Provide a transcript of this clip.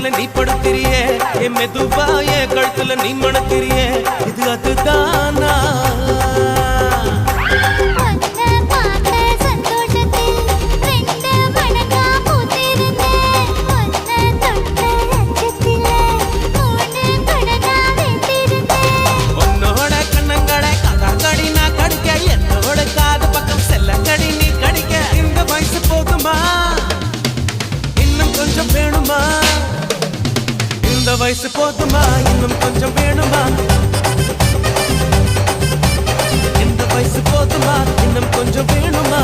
பக்கத்துல நீ படுத்திரியே என் மெதுவா என் கழுத்துல நீ மணத்திரியே இது அதுதானா இந்த வயசு போதுமா இன்னும் கொஞ்சம் வேணுமா இந்த வயசு போதுமா இன்னும் கொஞ்சம் வேணுமா